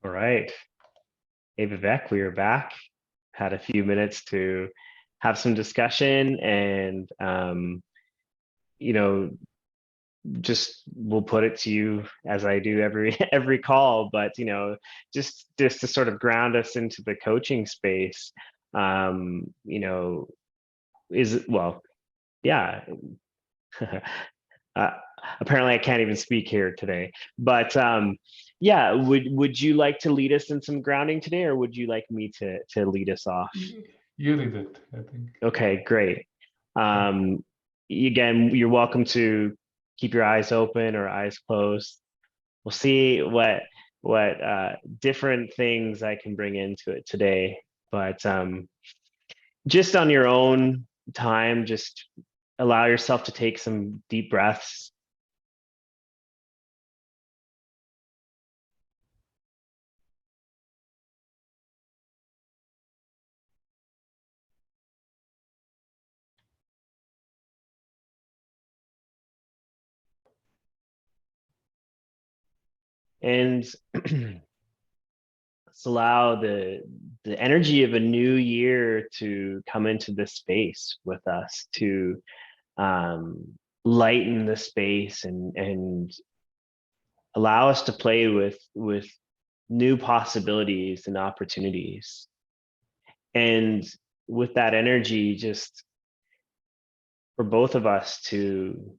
All right. Hey, Vivek, we are back. Had a few minutes to have some discussion and, you know, just we'll put it to you as I do every call, but, just to sort of ground us into the coaching space, um, you know, well, yeah. uh, Apparently I can't even speak here today, but yeah, would you like to lead us in some grounding today, or would you like me to lead us off? You read it, I think. Okay, great. Yeah. um Again, you're welcome to keep your eyes open or eyes closed. We'll see what different things I can bring into it today, but just on your own time, just allow yourself to take some deep breaths. And let's allow the energy of a new year to come into this space with us, to um, lighten the space and allow us to play with new possibilities and opportunities. And with that energy, just for both of us to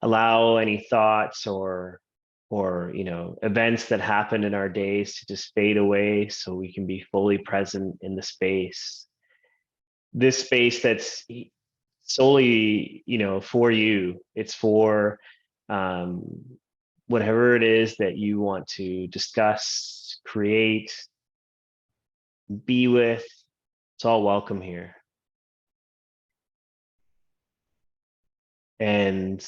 allow any thoughts or events that happen in our days to just fade away so we can be fully present in the space, this space that's solely for you. It's for um, whatever it is that you want to discuss, create, be with. It's all welcome here. And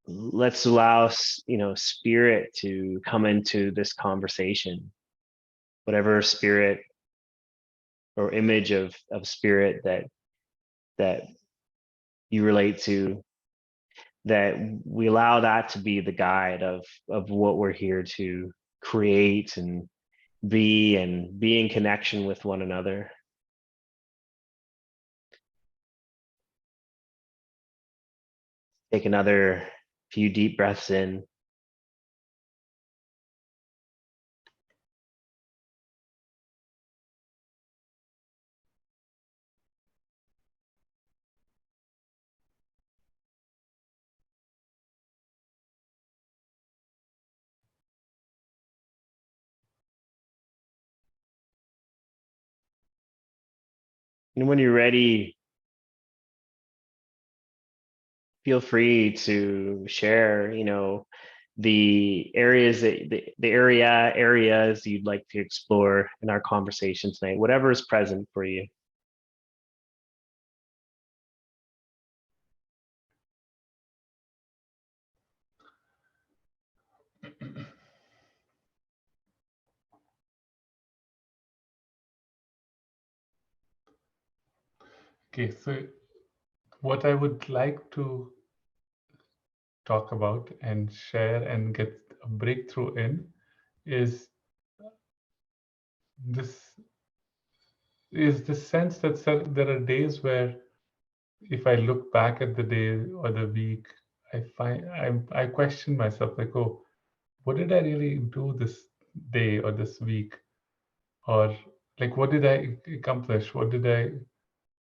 let's allow spirit to come into this conversation, whatever spirit or image of spirit that you relate to, that we allow that to be the guide of what we're here to create and be in connection with one another. Take another few deep breaths in. And when you're ready, feel free to share, the areas the areas you'd like to explore in our conversation tonight, whatever is present for you. Okay, so what I would like to talk about and share and get a breakthrough in is this the sense that there are days where if I look back at the day or the week, I question myself like, oh, what did I really do this day or this week? Or like what did I accomplish? What did I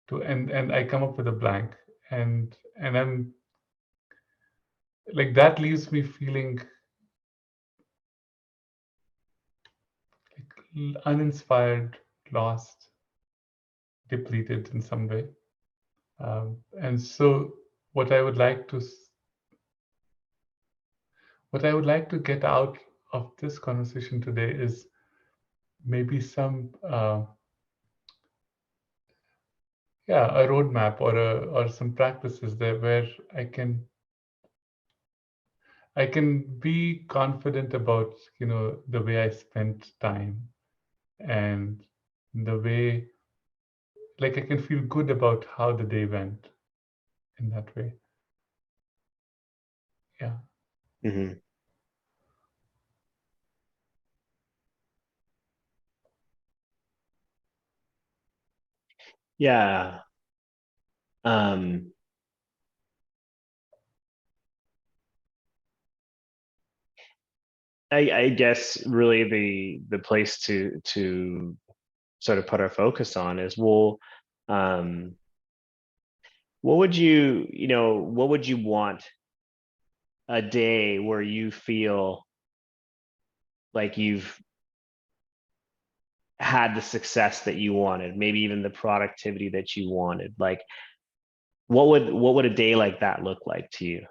do? And I come up with a blank. And I'm like that leaves me feeling like uninspired, lost, depleted in some way. And so what I would like to what I would like to get out of this conversation today is maybe some a roadmap or some practices there where I can be confident about the way I spent time and the way like I can feel good about how the day went in that way. Yeah. Mm-hmm. Yeah. Um, I guess really the place to sort of put our focus on is, well, um, what would what would you want a day where you feel like you've had the success that you wanted, maybe even the productivity that you wanted? Like, what would a day like that look like to you?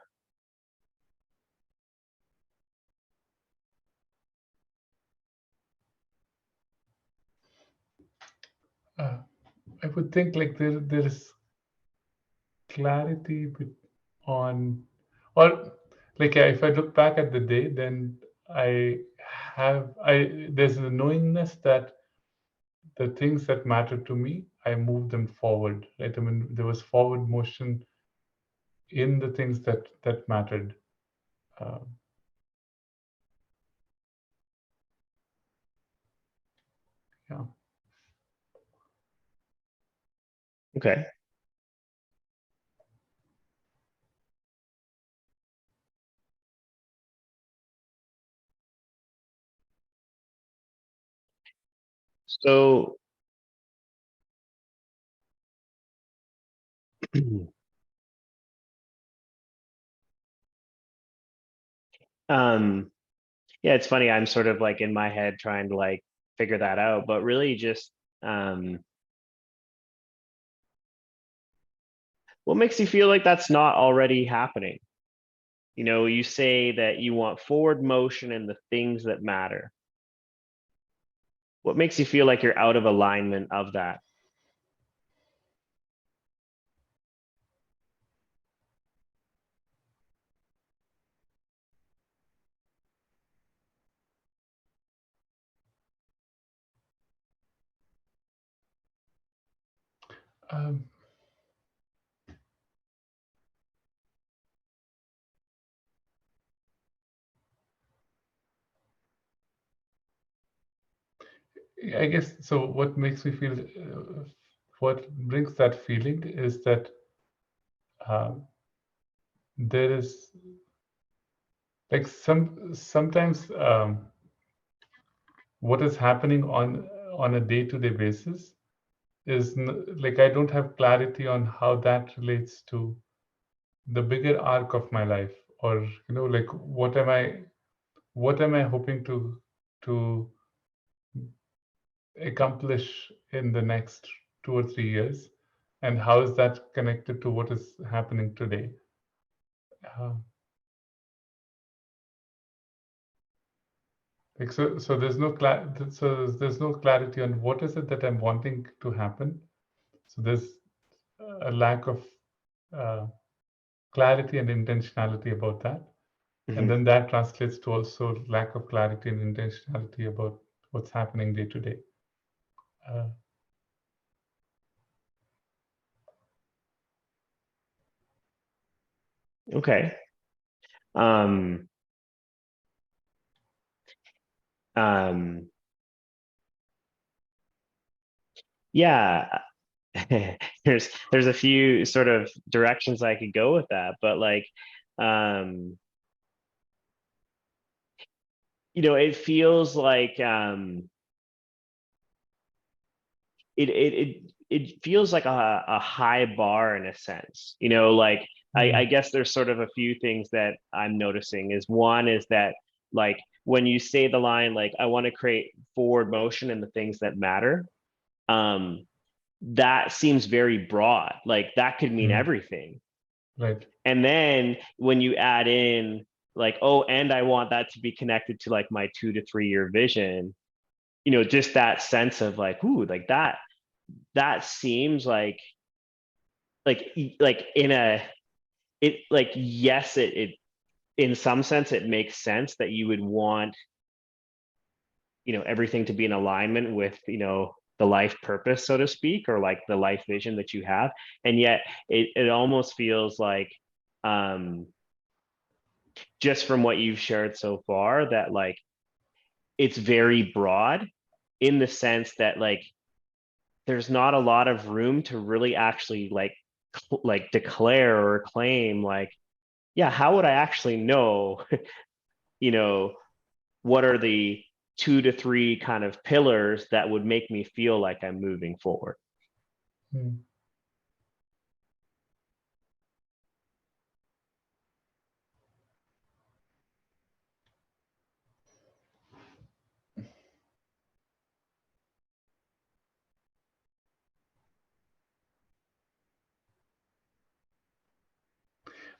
Uh, I would think like there is clarity on, or like yeah, if I look back at the day, then I there's a knowingness that the things that matter to me, I move them forward, right? I mean, there was forward motion in the things that mattered. Um, yeah. Okay. So, um, yeah, it's funny. I'm sort of like in my head trying to like figure that out, but really just um, what makes you feel like that's not already happening? You say that you want forward motion and the things that matter. What makes you feel like you're out of alignment of that? Um, I guess so. What makes me feel, what brings that feeling is that uh, there is like sometimes what is happening on a day-to-day basis is like I don't have clarity on how that relates to the bigger arc of my life, or like what am I hoping to accomplish in the next 2 or 3 years, and how is that connected to what is happening today? Uh, like so there's no clarity on what is it that I'm wanting to happen. So there's a lack of uh, clarity and intentionality about that. And Mhm. then that translates to also lack of clarity and intentionality about what's happening day to day. Uh, Okay. Um, um, yeah, there's a few sort of directions I could go with that, but like, um, it feels like it feels like a high bar in a sense. Like I mm, guess there's sort of a few things that I'm noticing. Is one is that, like, when you say the line like I want to create forward motion and the things that matter, um, that seems very broad. Like that could mean mm, everything. right. And then when you add in like, oh, and I want that to be connected to like my 2 to 3 year vision, just that sense of like, ooh, like that seems like in a it like, yes, it in some sense it makes sense that you would want everything to be in alignment with the life purpose, so to speak, or like the life vision that you have. And yet it almost feels like, um just from what you've shared so far, that like it's very broad, in the sense that like there's not a lot of room to really actually like declare or claim like, yeah, how would I actually know, you know, what are the 2 to 3 kind of pillars that would make me feel like I'm moving forward? Hmm.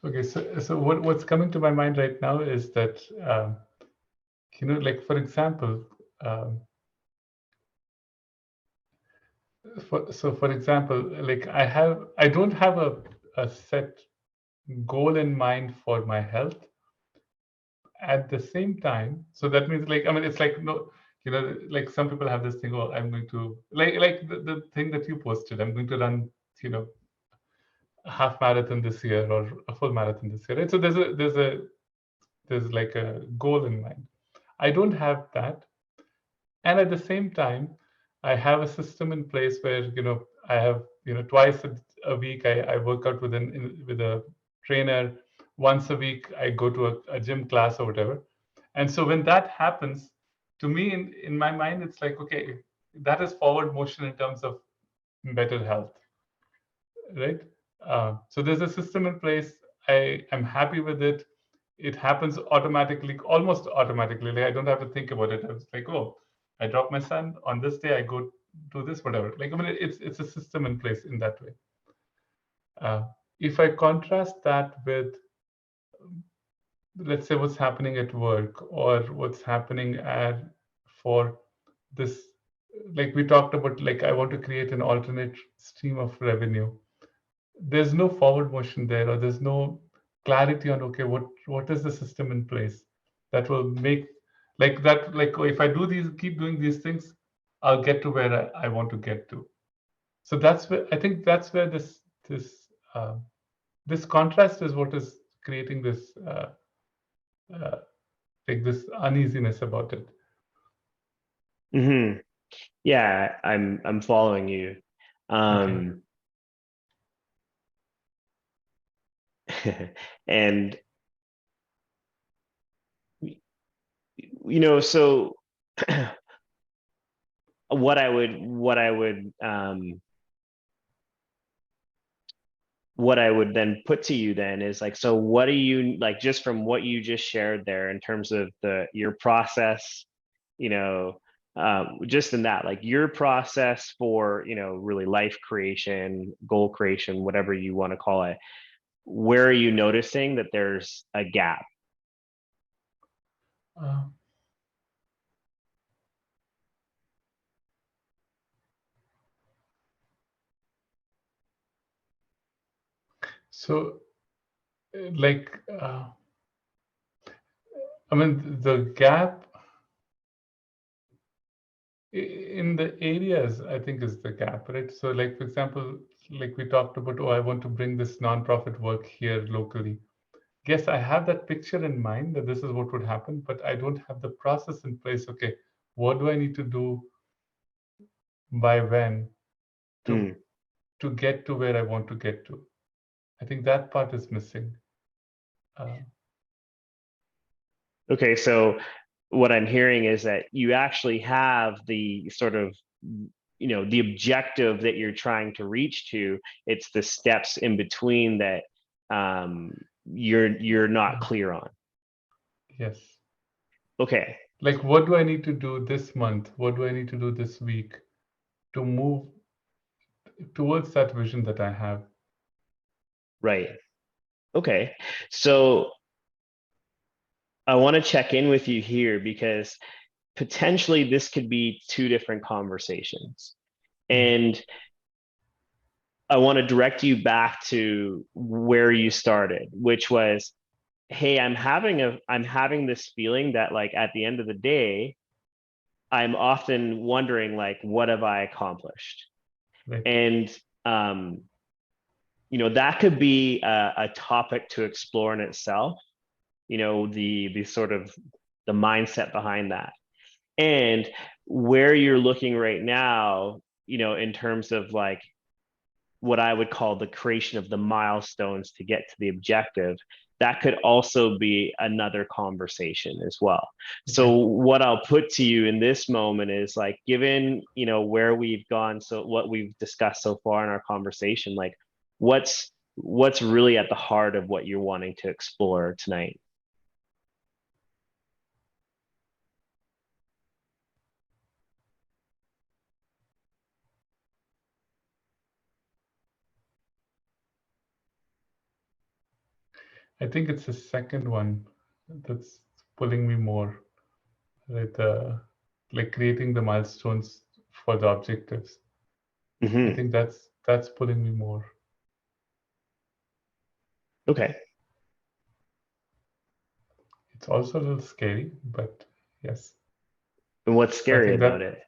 Okay, so what's coming to my mind right now is that like for example, um, for example, like I don't have a set goal in mind for my health. At the same time, so that means like, I mean, it's like, no, like some people have this thing, oh, I'm going to like the thing that you posted, I'm going to run, you know, a half marathon this year or a full marathon this year, right? So there's like a goal in mind. I don't have that. And at the same time, I have a system in place where, I have, twice a week I work out with with a trainer. Once a week I go to a gym class or whatever. And so when that happens, to me, in my mind, it's like, okay, that is forward motion in terms of better health, right? So there's a system in place. I am happy with it. It happens automatically, almost automatically. Like I don't have to think about it. I was like, oh, I drop my son on this day. I go do this, whatever. Like, I mean, it's a system in place in that way. If I contrast that with, let's say, what's happening at work or what's happening for this, like we talked about, like I want to create an alternate stream of revenue. There's no forward motion there, or there's no clarity on, okay, what is the system in place that will make like that, like, oh, if I do these, keep doing these things, I'll get to where I want to get to. So that's where I think that's where uh, this contrast is what is creating this uh, like this uneasiness about it. Mm-hmm. Yeah, I'm following you. Okay. And so what I would then put to you then is like, so what do you like, just from what you just shared there in terms of your process, you know, just in that, like your process for, really life creation, goal creation, whatever you want to call it, where are you noticing that there's a gap? Uh, so, like, I mean, the gap in the areas, I think, is the gap, right? So, like, for example, like we talked about, oh, I want to bring this nonprofit work here locally. Yes, I have that picture in mind that this is what would happen, but I don't have the process in place. Okay, what do I need to do by when to Mm. to get to where I want to get to? I think that part is missing. Uh, Okay, so what I'm hearing is that you actually have the sort of, the objective that you're trying to reach to. It's the steps in between that um, you're not clear on. yes. Okay, Like, what do I need to do this month? What do I need to do this week to move towards that vision that I have? right. Okay, so I want to check in with you here because potentially this could be 2 different conversations. Mm. And I want to direct you back to where you started, which was, hey, I'm having this feeling that like at the end of the day, I'm often wondering like, what have I accomplished? Right. And that could be a topic to explore in itself. The sort of the mindset behind that, and where you're looking right now. in terms of like what I would call the creation of the milestones to get to the objective, that could also be another conversation as well. So what I'll put to you in this moment is like, given, where we've gone, so what we've discussed so far in our conversation, like what's really at the heart of what you're wanting to explore tonight? I think it's the second one that's pulling me more, right? Like creating the milestones for the objectives. I think that's pulling me more. Okay. It's also a little scary, but yes. And what's scary about it?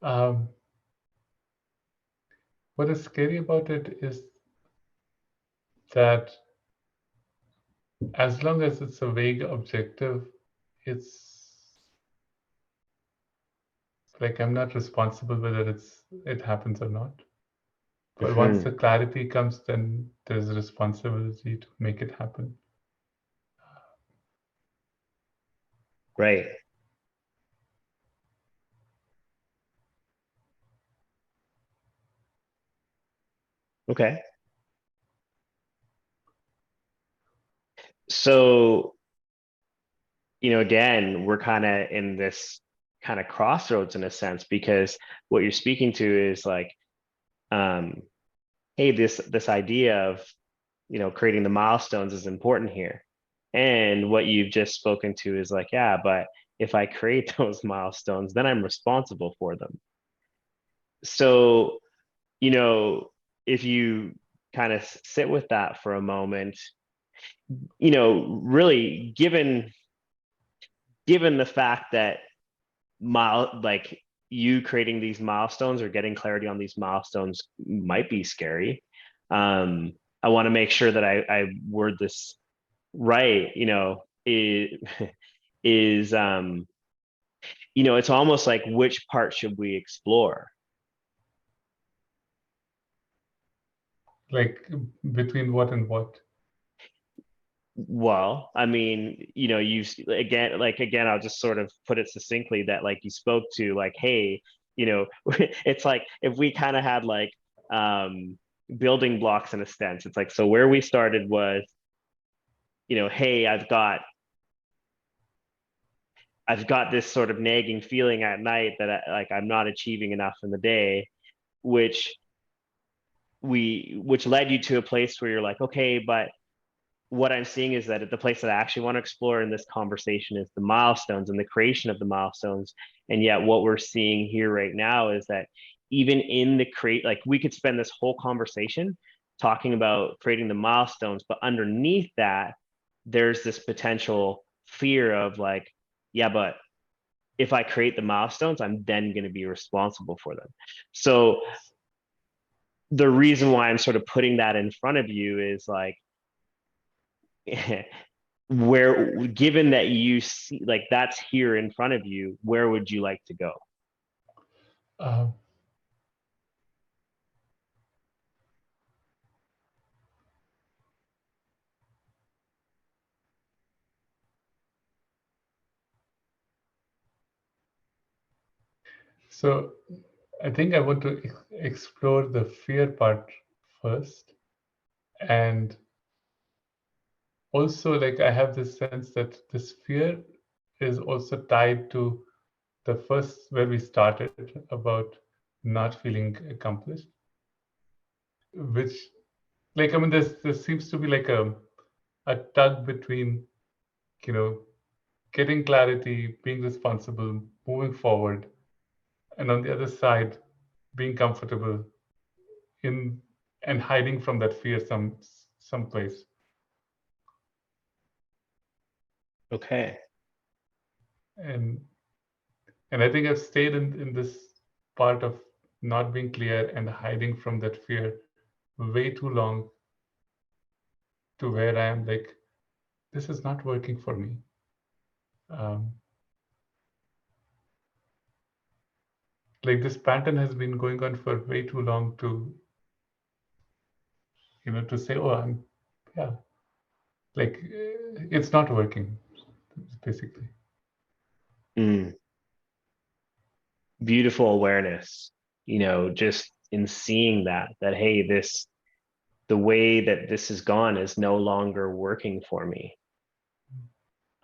What is scary about it is that as long as it's a vague objective, it's like I'm not responsible whether it happens or not. But once the clarity comes, then there's a responsibility to make it happen. Right. Okay. So, again, we're kind of in this kind of crossroads in a sense, because what you're speaking to is like, hey, this idea of, creating the milestones is important here. And what you've just spoken to is like, yeah, but if I create those milestones, then I'm responsible for them. So, if you kind of sit with that for a moment, really given the fact that like you creating these milestones or getting clarity on these milestones might be scary. I want to make sure that I word this right. Is it's almost like, which part should we explore? Like between what and what? Well, I mean, you again, I'll just sort of put it succinctly that like you spoke to like, hey, it's like if we kind of had like building blocks in a sense. It's like, so where we started was, hey, I've got this sort of nagging feeling at night that I'm not achieving enough in the day, which led you to a place where you're like, okay, but what I'm seeing is that the place that I actually want to explore in this conversation is the milestones and the creation of the milestones. And yet what we're seeing here right now is that even in the like we could spend this whole conversation talking about creating the milestones, but underneath that, there's this potential fear of like, yeah, but if I create the milestones, I'm then going to be responsible for them. So the reason why I'm sort of putting that in front of you is like, where, given that you see like that's here in front of you, where would you like to go? So I think I want to explore the fear part first. And also, like, I have this sense that this fear is also tied to the first where we started about not feeling accomplished, which, like, I mean, there seems to be like a tug between, getting clarity, being responsible, moving forward, and on the other side, being comfortable in and hiding from that fear someplace. Okay. And I think I've stayed in this part of not being clear and hiding from that fear way too long, to where I am like, this is not working for me. like this pattern has been going on for way too long to, to say, oh, yeah, like it's not working, basically. Mm. Beautiful awareness, just in seeing that, hey, the way that this has gone is no longer working for me.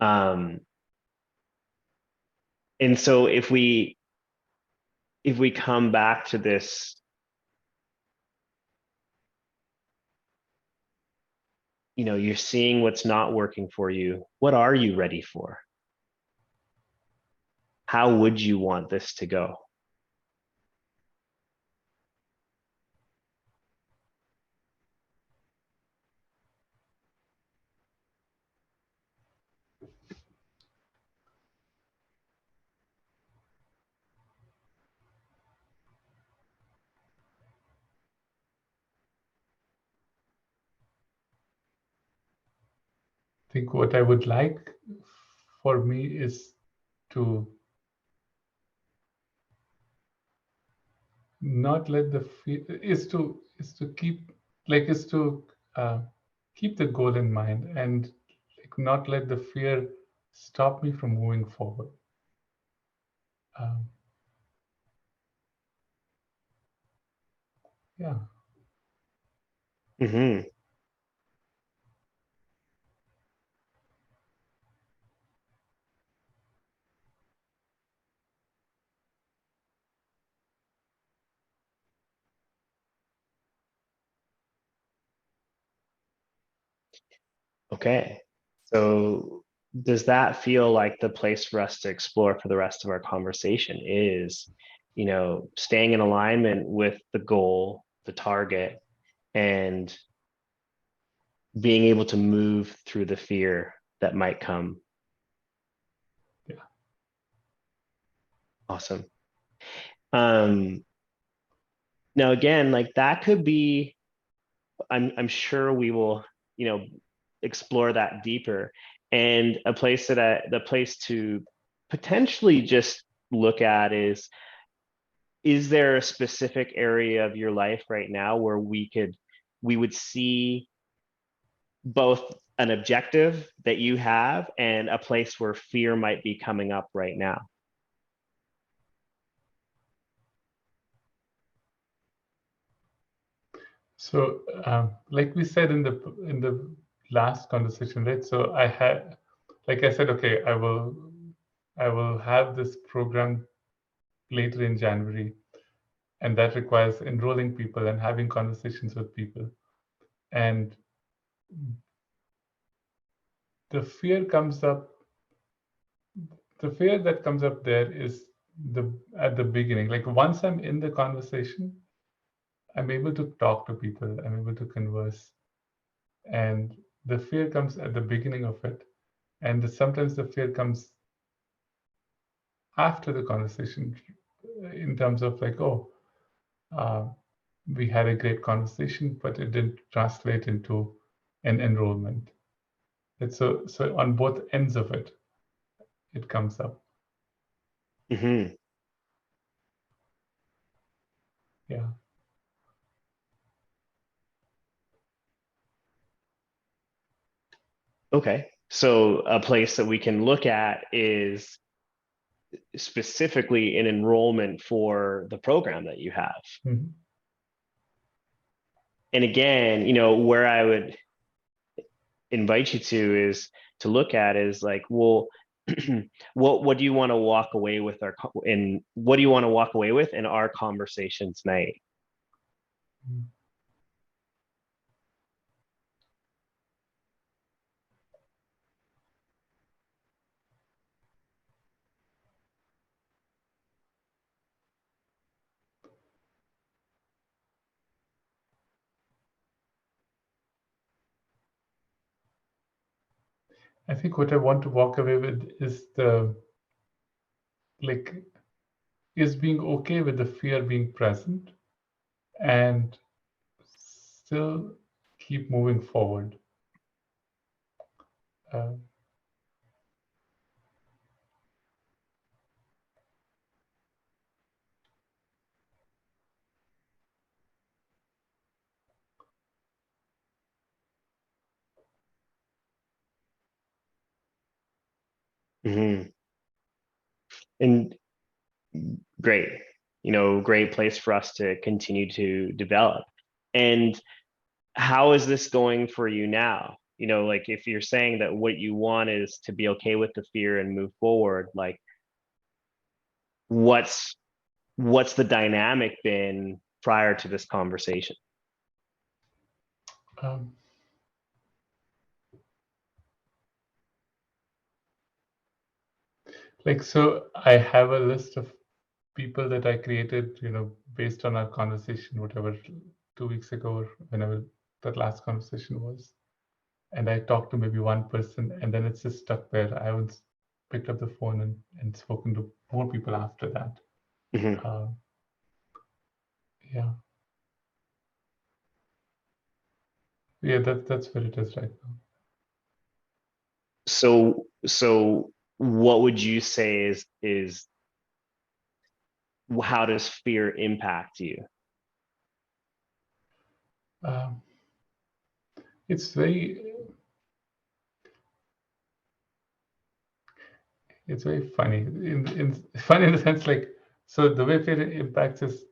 And so if we come back to this, you're seeing what's not working for you. What are you ready for? How would you want this to go? I think what I would like for me is to not let the fear keep keep the goal in mind, and like not let the fear stop me from moving forward. Yeah. Mm-hmm. Okay. So does that feel like the place for us to explore for the rest of our conversation is, staying in alignment with the goal, the target, and being able to move through the fear that might come? Yeah. Awesome. Now again, like that could be, I'm sure we will, explore that deeper. And the place to potentially just look at is there a specific area of your life right now where we would see both an objective that you have and a place where fear might be coming up right now? So, like we said in the last conversation, right? So like I said, okay, I will have this program later in January, and that requires enrolling people and having conversations with people. And the fear comes up. The fear that comes up there is at the beginning. Like once I'm in the conversation, I'm able to talk to people. I'm able to converse, and the fear comes at the beginning of it, and sometimes the fear comes after the conversation, in terms of like, oh, uh, we had a great conversation, but it didn't translate into an enrollment. It's so on both ends of it, it comes up. Mm-hmm. Yeah. Okay. So a place that we can look at is specifically an enrollment for the program that you have. Mm-hmm. And again, where I would invite you to look at is like, well, what do you want to walk away with what do you want to walk away with in our conversation tonight? Mm-hmm. I think what I want to walk away with is is being okay with the fear being present and still keep moving forward. Uh, Mhm. And great, great place for us to continue to develop. And how is this going for you now? Like if you're saying that what you want is to be okay with the fear and move forward, like what's the dynamic been prior to this conversation? Um, so I have a list of people that I created, based on our conversation, whatever, 2 weeks ago or whenever that last conversation was. And I talked to maybe one person, and then it's just stuck there. I haven't picked up the phone and spoken to more people after that. Mhm. Uh, yeah, yeah, that's where it is right now. So what would you say is how does fear impact you? Um, it's very it's very funny in funny in the sense, like, so the way fear impacts is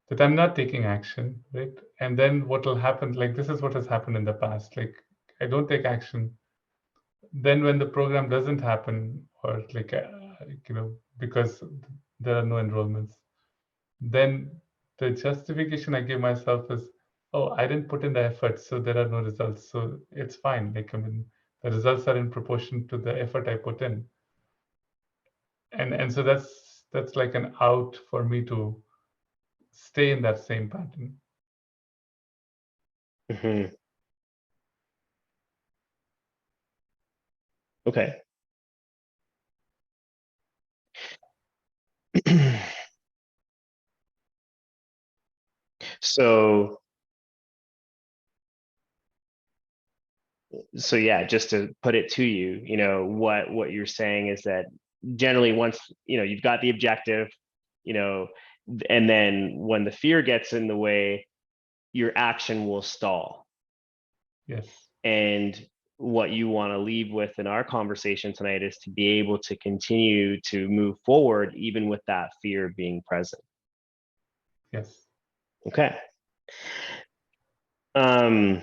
that I'm not taking action, right? And then what will happen, like this is what has happened in the past. Like I don't take action. Then when the program doesn't happen, or like because there are no enrollments, then the justification I give myself is, oh, I didn't put in the effort, so there are no results. So it's fine. Like, I mean, the results are in proportion to the effort I put in. And so that's like an out for me to stay in that same pattern. Mhm. Okay. So yeah, just to put it to you, what you're saying is that generally once, you've got the objective, you know, and then when the fear gets in the way, your action will stall. Yes. And what you want to leave with in our conversation tonight is to be able to continue to move forward even with that fear being present. Yes. Okay. Um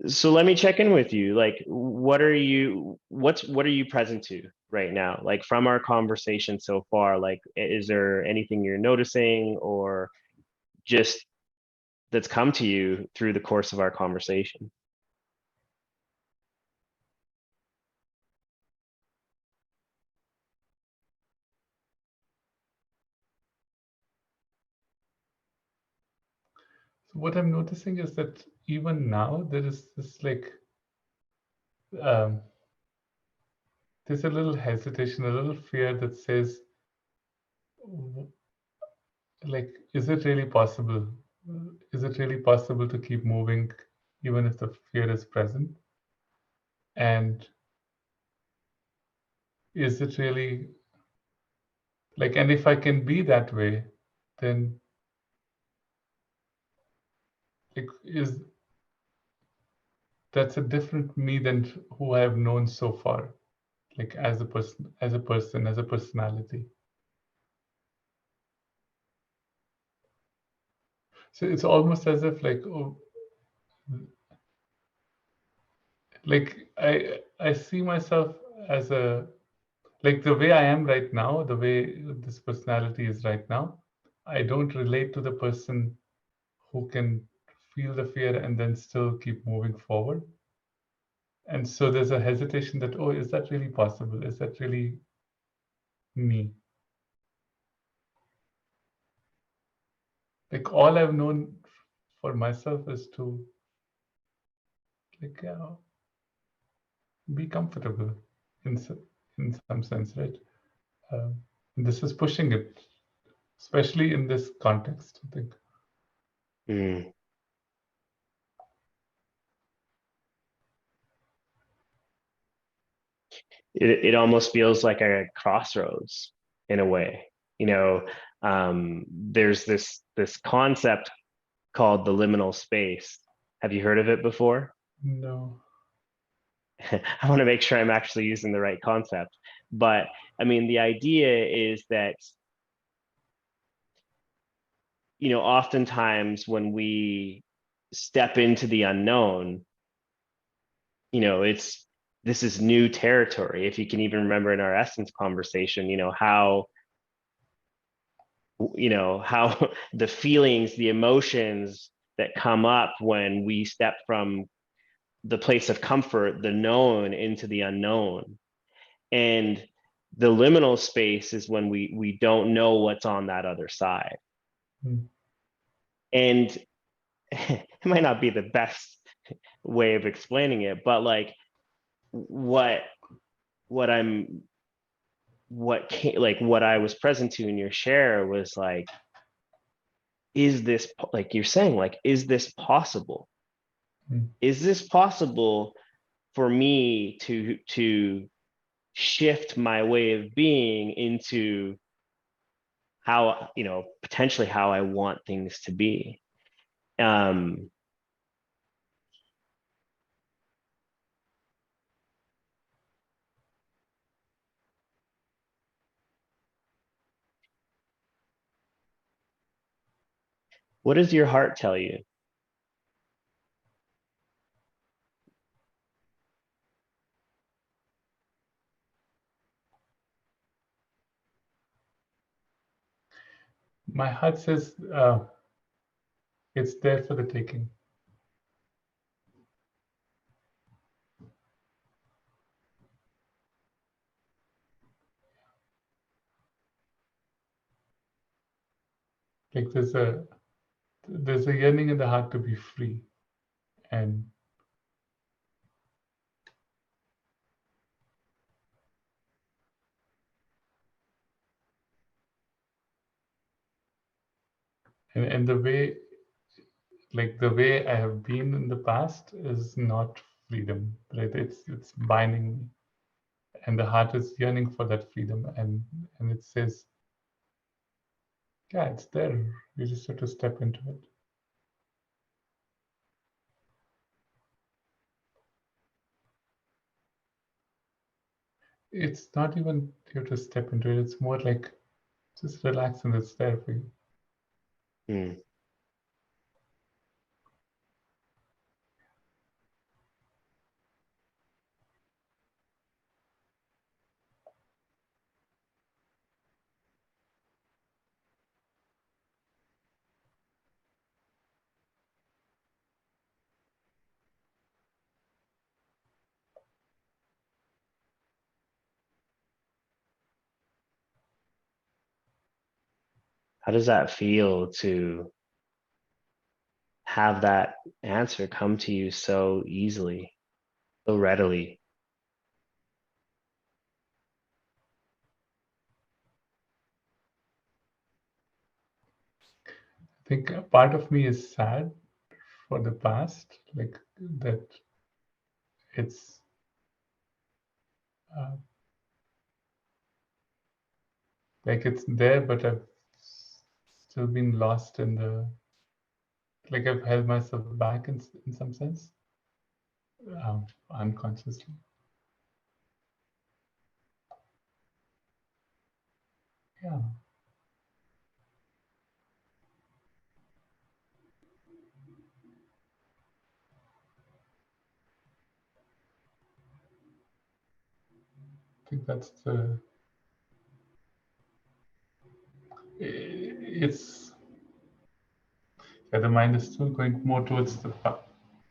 so let me check in with you. Like what are you present to right now? Like from our conversation so far, like is there anything you're noticing or just that's come to you through the course of our conversation? So what I'm noticing is that even now there is this like um, there's a little hesitation, a little fear that says, like, is it really possible? Is it really possible to keep moving even if the fear is present? And is it really like, and if I can be that way, then like, is that's a different me than who I have known so far, like as a person, as a personality. So it's almost as if like, oh, like I see myself as a, like the way I am right now, the way this personality is right now, I don't relate to the person who can feel the fear and then still keep moving forward. And so there's a hesitation that, oh, is that really possible? Is that really me? Like all I've known for myself is to like be comfortable in in some sense, right? And this is pushing it, especially in this context, I think. Mm. It almost feels like a crossroads in a way. There's this concept called the liminal space, Have you heard of it before? No. I want to make sure I'm actually using the right concept. But I mean, the idea is that, oftentimes when we step into the unknown, this is new territory. If you can even remember in our essence conversation, how the feelings, the emotions that come up when we step from the place of comfort, the known, into the unknown. And the liminal space is when we don't know what's on that other side. Mm. And it might not be the best way of explaining it, but like what what I'm what I was present to in your share was like, is this, like you're saying, like, is this possible? Mm. Is this possible for me to shift my way of being into how, potentially how I want things to be? Um, what does your heart tell you? My heart says it's there for the taking. Like there's a yearning in the heart to be free, and and the way I have been in the past is not freedom, right? It's binding me, and the heart is yearning for that freedom, and it says, yeah, it's there. You just have to step into it. It's not even you have to step into it. It's more like just relax and it's there for you. Hmm. How does that feel to have that answer come to you so easily, so readily? I think a part of me is sad for the past, like that it's uh, like it's there, but I've still been lost in like I've held myself back in some sense, unconsciously. Yeah, I think that's it's yeah, the mind is still going more towards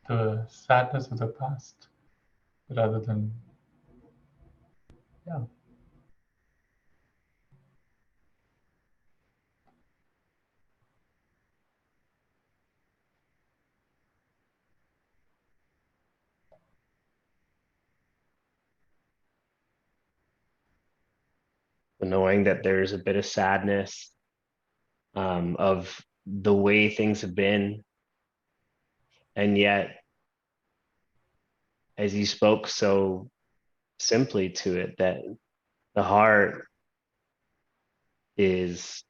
the sadness of the past rather than yeah. Knowing that there's a bit of sadness, of the way things have been, and yet, as you spoke so simply to it, that the heart is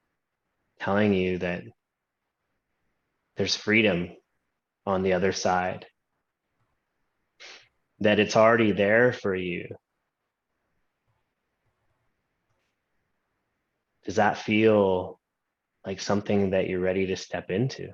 telling you that there's freedom on the other side, that it's already there for you. Does that feel like something that you're ready to step into?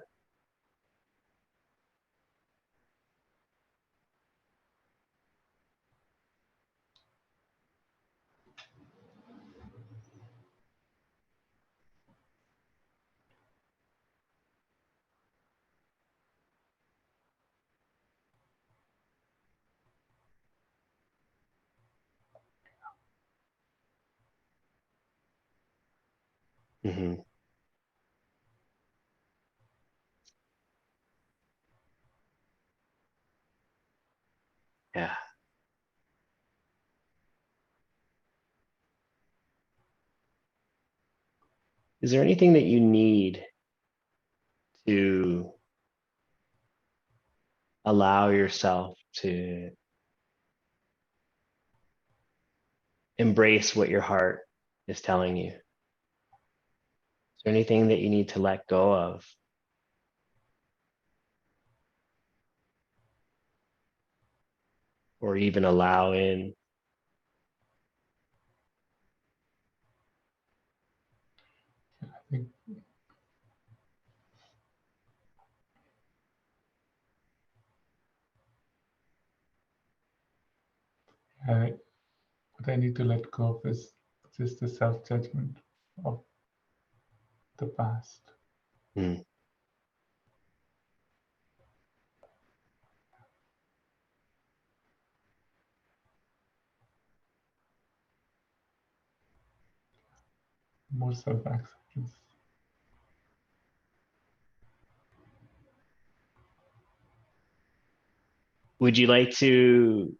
Mm-hmm. Yeah. Is there anything that you need to allow yourself to embrace what your heart is telling you? Is there anything that you need to let go of? Or even allow in? I think what I need to let go of is just the self-judgment of the past. Mm. More self-acceptance. Would you like to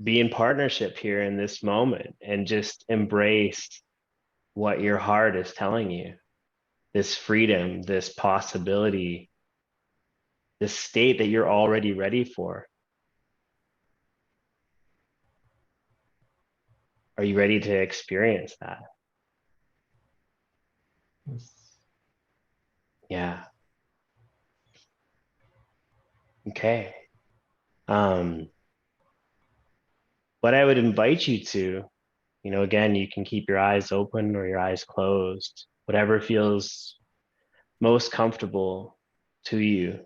be in partnership here in this moment and just embrace what your heart is telling you? This freedom, this possibility, this state that you're already ready for. Are you ready to experience that? Yes. Yeah. Okay. Um, what I would invite you to, again, you can keep your eyes open or your eyes closed, whatever feels most comfortable to you.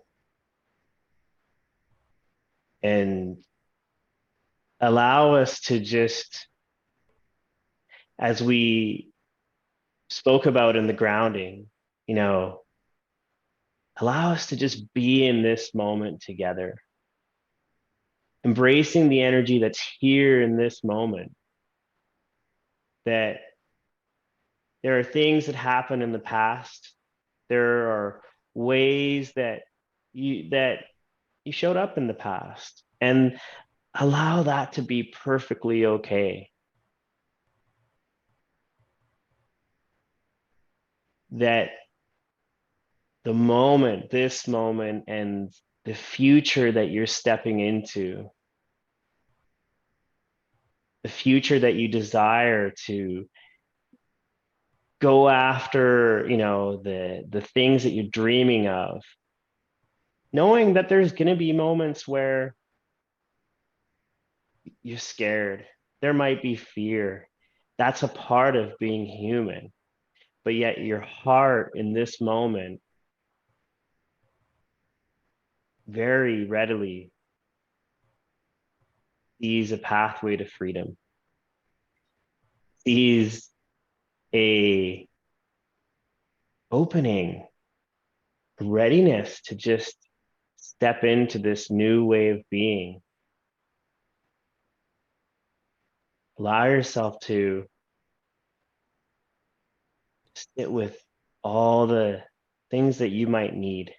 And allow us to just, as we spoke about in the grounding, allow us to just be in this moment together, embracing the energy that's here in this moment, that there are things that happened in the past. There are ways that you showed up in the past, and allow that to be perfectly okay. That the moment, this moment, and the future that you're stepping into, the future that you desire to go after, the things that you're dreaming of, knowing that there's going to be moments where you're scared. There might be fear. That's a part of being human. But yet your heart in this moment very readily sees a pathway to freedom, sees a opening, readiness to just step into this new way of being. Allow yourself to sit with all the things that you might need.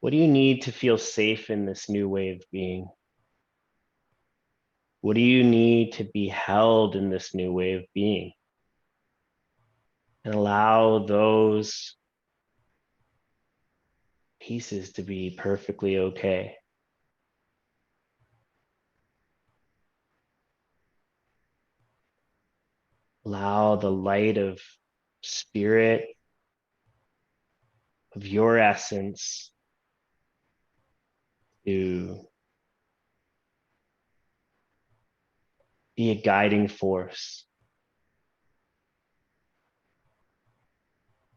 What do you need to feel safe in this new way of being? What do you need to be held in this new way of being? And allow those pieces to be perfectly okay. Allow the light of spirit of your essence to be a guiding force,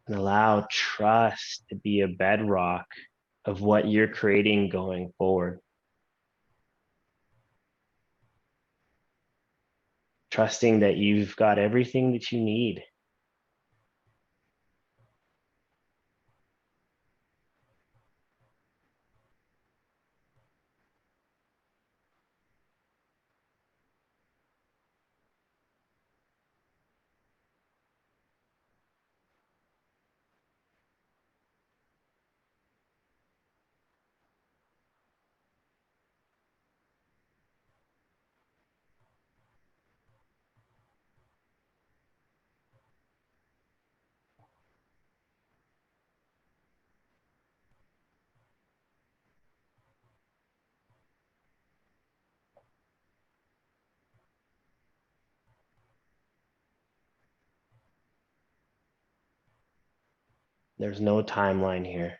and allow trust to be a bedrock of what you're creating going forward. Trusting that you've got everything that you need. There's no timeline here.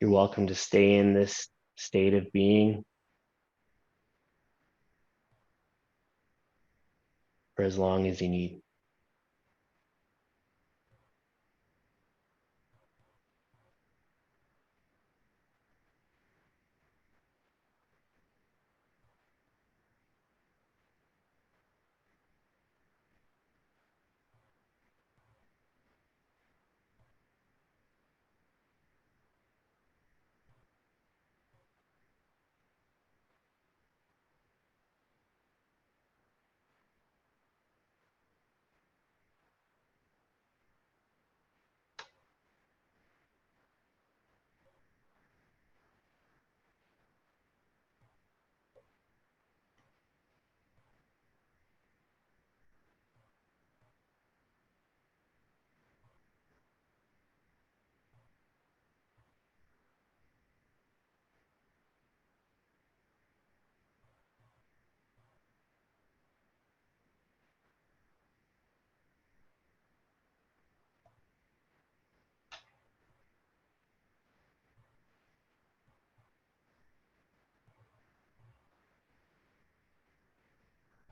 You're welcome to stay in this state of being for as long as you need.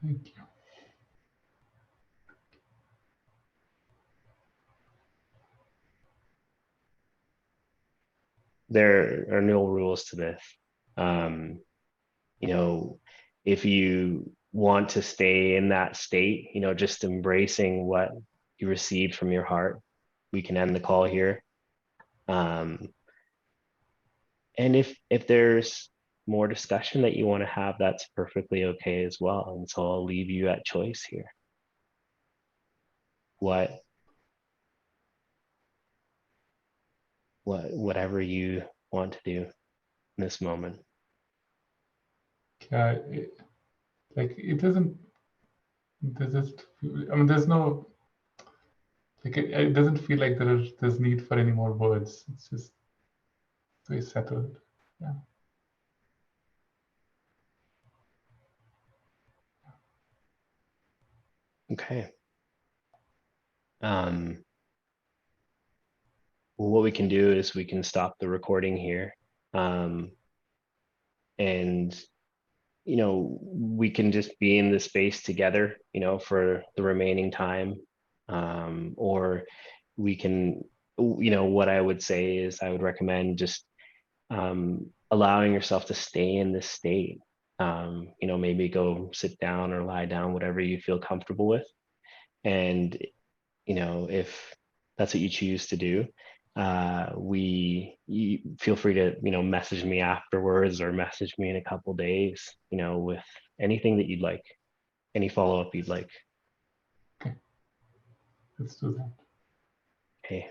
Thank you. There are no rules to this. You know, if you want to stay in that state, you know, just embracing what you received from your heart, we can end the call here. And if there's more discussion that you want to have, that's perfectly okay as well. And so I'll leave you at choice here. Whatever you want to do in this moment. Yeah, it doesn't. I mean, there's no. Like it doesn't feel like there's need for any more words. It's just very settled. Yeah. Okay. What we can do is we can stop the recording here. And you know, we can just be in the space together, you know, for the remaining time. Or we can, you know, what I would say is I would recommend just allowing yourself to stay in this state. You know, maybe go sit down or lie down, whatever you feel comfortable with. And, you know, if that's what you choose to do, you feel free to, you know, message me afterwards or message me in a couple days, you know, with anything that you'd like, any follow-up you'd like. Okay. Let's do that. Okay.